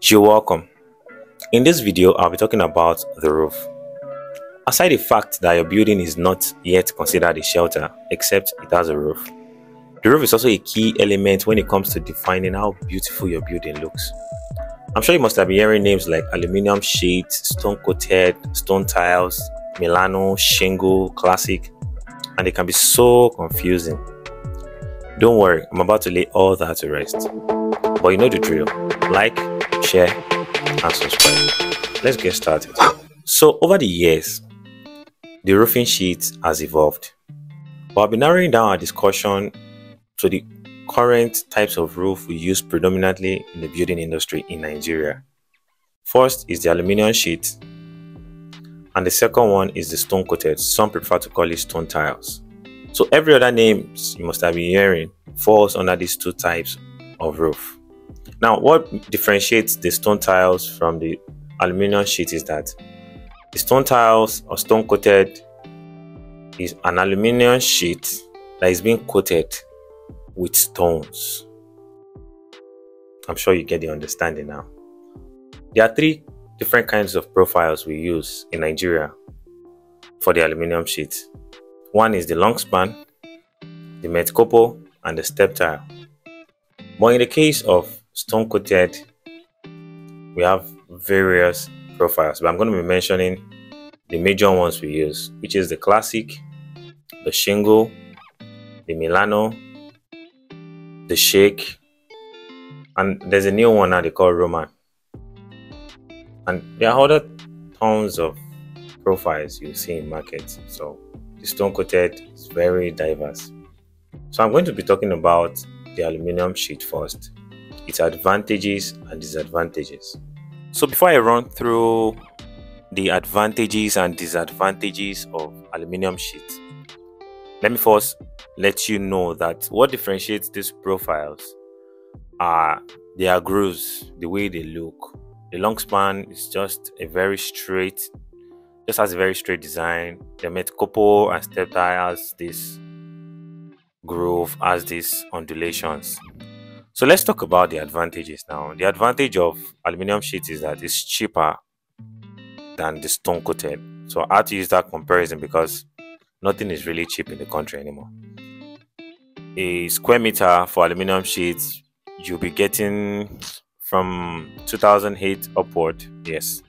You're welcome. In this video, I'll be talking about the roof. Aside the fact that your building is not yet considered a shelter, except it has a roof, the roof is also a key element when it comes to defining how beautiful your building looks. I'm sure you must have been hearing names like aluminum sheet, stone coated, stone tiles, Milano, shingle, classic, and they can be so confusing. Don't worry, I'm about to lay all that to rest. But you know the drill. Like, share, and subscribe. Let's get started. So over the years, the roofing sheet has evolved. But I'll be narrowing down our discussion to the current types of roof we use predominantly in the building industry in Nigeria. First is the aluminum sheet, and the second one is the stone coated. Some prefer to call it stone tiles. So every other name you must have been hearing falls under these two types of roof. Now, what differentiates the stone tiles from the aluminum sheet is that the stone tiles or stone coated is an aluminum sheet that is being coated with stones. I'm sure you get the understanding now. There are three different kinds of profiles we use in Nigeria for the aluminum sheet. One is the long span, the metcopo, and the step tile. But in the case of stone coated, we have various profiles, but I'm going to be mentioning the major ones we use, which is the classic, the shingle, the Milano, the shake, and there's a new one now they call Roman. And there are other tons of profiles you see in market. So the stone coated is very diverse. So I'm going to be talking about the aluminum sheet first, its advantages and disadvantages. So before I run through the advantages and disadvantages of aluminum sheet, let me first let you know that what differentiates these profiles are their grooves, the way they look. The long span is just has a very straight design. The metcopo and step tile has this groove, has these undulations. So let's talk about the advantages now. The advantage of aluminum sheet is that it's cheaper than the stone coated. So I had to use that comparison because nothing is really cheap in the country anymore. A square meter for aluminum sheets, you'll be getting from 2008 upward. Yes,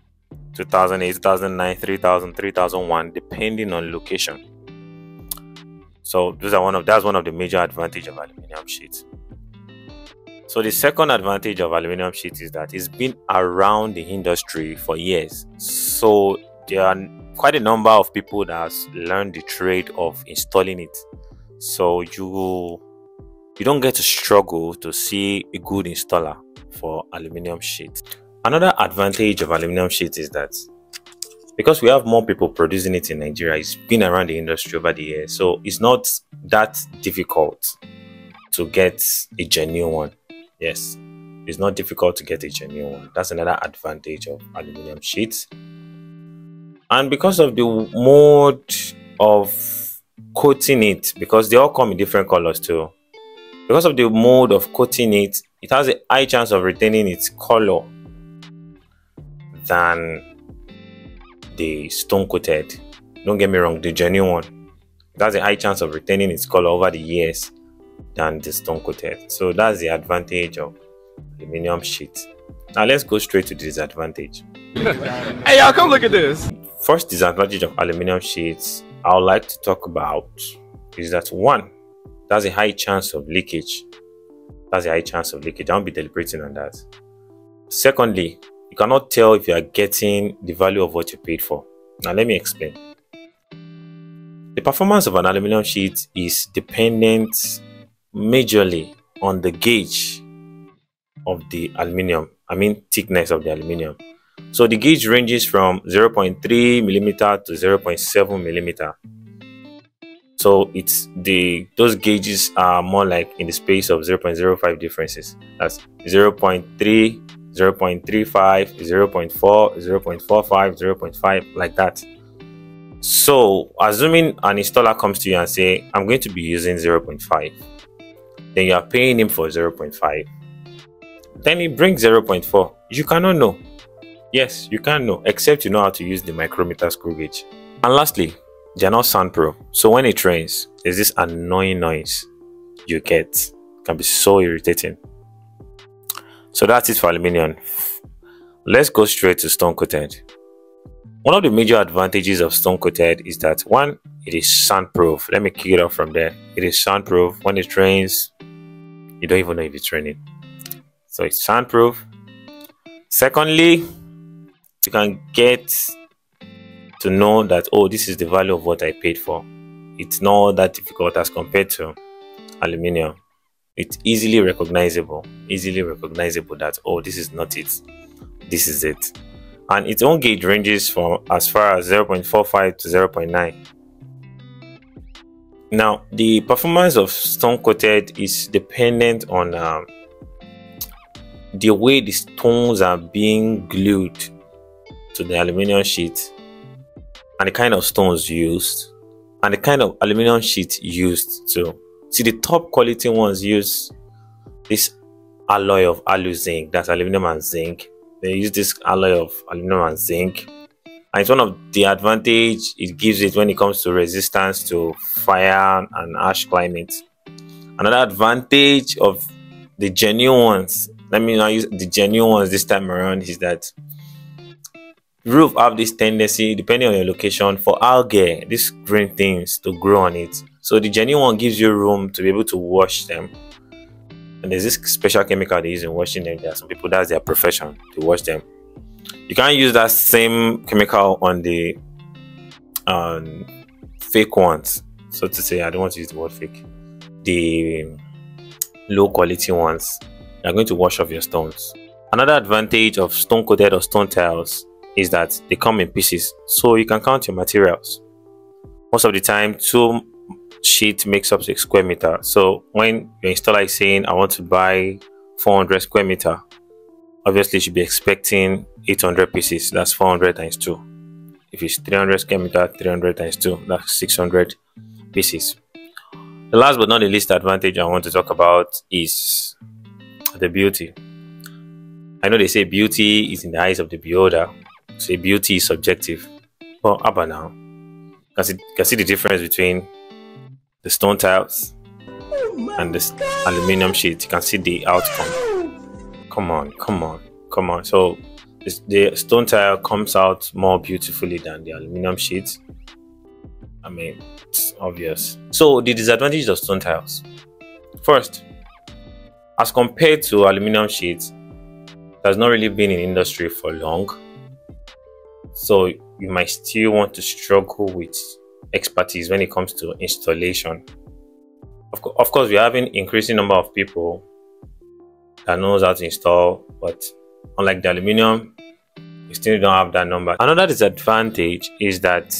2008, 2009, 3000, 3001, depending on location. So that's one of the major advantages of aluminum sheet. So the second advantage of aluminum sheet is that it's been around the industry for years. So there are quite a number of people that has learned the trade of installing it. So you don't get to struggle to see a good installer for aluminum sheet. Another advantage of aluminum sheet is that because we have more people producing it in Nigeria, it's been around the industry over the years. So it's not that difficult to get a genuine one. Yes, it's not difficult to get a genuine one. That's another advantage of aluminum sheet. And because of the mode of coating it, because they all come in different colors too, because of the mode of coating it, it has a high chance of retaining its color than the stone coated. Don't get me wrong, the genuine one, it has a high chance of retaining its color over the years than the stone coated. So that's the advantage of aluminum sheet. Now let's go straight to the disadvantage. Hey y'all, come look at this. First disadvantage of aluminum sheets I would like to talk about is that one, there's a high chance of leakage. I won't be deliberating on that. Secondly, you cannot tell if you are getting the value of what you paid for. Now let me explain. The performance of an aluminum sheet is dependent majorly on the gauge of the aluminum, thickness of the aluminum. So the gauge ranges from 0.3 millimeter to 0.7 millimeter. So those gauges are more like in the space of 0.05 differences. That's 0.3, 0.35, 0.4, 0.45, 0.5, like that. So assuming an installer comes to you and say, I'm going to be using 0.5, then you are paying him for 0.5. then it brings 0.4. You cannot know. Yes, you can't know, except you know how to use the micrometer screw gauge. And lastly, they are not soundproof. So when it rains, there's this annoying noise you get. It can be so irritating. So that's it for aluminium. Let's go straight to stone coated. One of the major advantages of stone coated is that, one, it is soundproof. Let me kick it off from there. It is soundproof. When it rains, you don't even know if it's raining. So it's soundproof. Secondly, you can get to know that, oh, this is the value of what I paid for. It's not that difficult as compared to aluminium. It's easily recognizable that, oh, this is not it, this is it. And its own gauge ranges from as far as 0.45 to 0.9. Now, the performance of stone coated is dependent on the way the stones are being glued to the aluminium sheet, and the kind of stones used, and the kind of aluminium sheet used too. See, the top quality ones use this alloy of alu zinc, that's aluminum and zinc. They use this alloy of aluminum and zinc, and it's one of the advantage it gives it when it comes to resistance to fire and harsh climate. Another advantage of the genuine ones, let me not use the genuine ones this time around, is that roof have this tendency, depending on your location, for algae, these green things, to grow on it. So the genuine one gives you room to be able to wash them. And there's this special chemical they use in washing them. There are some people, that's their profession, to wash them. You can't use that same chemical on the fake ones, so to say. I don't want to use the word fake. The low quality ones, they're going to wash off your stones. Another advantage of stone coated or stone tiles is that they come in pieces, so you can count your materials. Most of the time, 2 sheet makes up 6 square meter. So when your installer is saying, I want to buy 400 square meter, obviously you should be expecting 800 pieces. That's 400 times 2. If it's 300 square meter, 300 times 2, that's 600 pieces. The last but not the least advantage I want to talk about is the beauty. I know they say beauty is in the eyes of the beholder. Say beauty is subjective. But how about now? You can see the difference between the stone tiles and the aluminium sheet. You can see the outcome. Come on. So the stone tile comes out more beautifully than the aluminium sheet. I mean, it's obvious. So the disadvantages of stone tiles. First, as compared to aluminium sheets, has not really been in industry for long. So you might still want to struggle with expertise when it comes to installation. Of course, we have an increasing number of people that knows how to install, but unlike the aluminium, we still don't have that number. Another disadvantage is that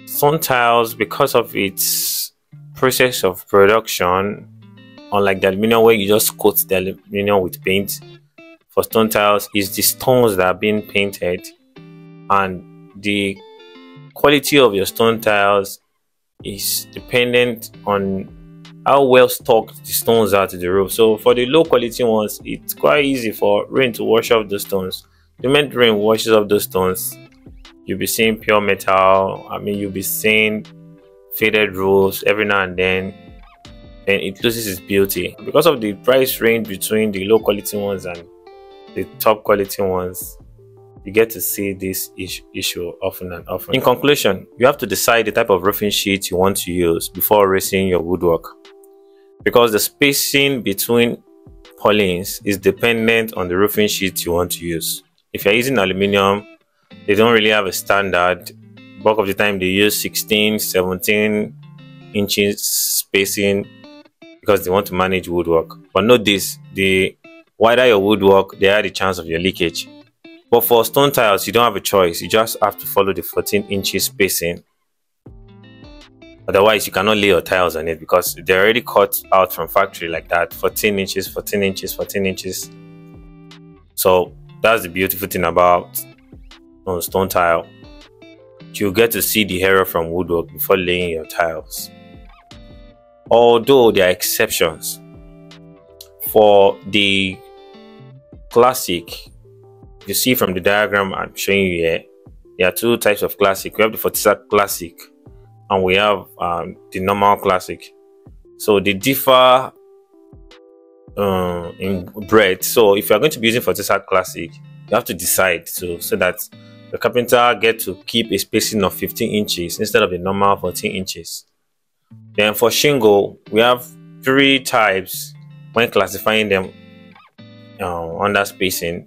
stone tiles, because of its process of production, unlike the aluminium where you just coat the aluminium with paint, for stone tiles is the stones that are being painted, and the quality of your stone tiles is dependent on how well stocked the stones are to the roof. So for the low quality ones, it's quite easy for rain to wash off those stones. The moment rain washes off those stones, you'll be seeing pure metal. I mean, you'll be seeing faded roofs every now and then it loses its beauty. Because of the price range between the low quality ones and the top quality ones, you get to see this issue often and often. In conclusion, you have to decide the type of roofing sheet you want to use before raising your woodwork, because the spacing between purlins is dependent on the roofing sheet you want to use. If you're using aluminium, they don't really have a standard. Bulk of the time they use 16, 17 inches spacing because they want to manage woodwork. But note this, the wider your woodwork, the higher the chance of your leakage. But for stone tiles, you don't have a choice. You just have to follow the 14 inches spacing. Otherwise, you cannot lay your tiles on it because they're already cut out from factory like that. 14 inches, 14 inches, 14 inches. So that's the beautiful thing about stone tile. You get to see the error from woodwork before laying your tiles. Although there are exceptions. for the classic, you see from the diagram I'm showing you here, there are two types of classic. We have the Fortisat Classic and we have the normal classic. So they differ in breadth. So if you are going to be using Fortisat Classic, you have to decide so that the carpenter get to keep a spacing of 15 inches instead of the normal 14 inches. Then for shingle, we have three types when classifying them under spacing.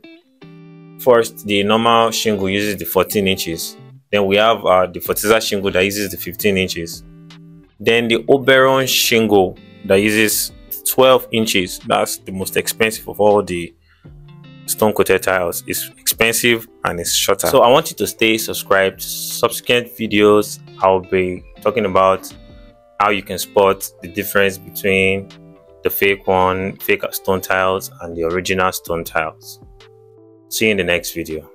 First, the normal shingle uses the 14 inches. Then we have the Fortisat shingle that uses the 15 inches. Then the Oberon shingle that uses 12 inches. That's the most expensive of all the stone coated tiles. It's expensive and it's shorter. So I want you to stay subscribed. Subsequent videos, I'll be talking about how you can spot the difference between the fake stone tiles and the original stone tiles. See you in the next video.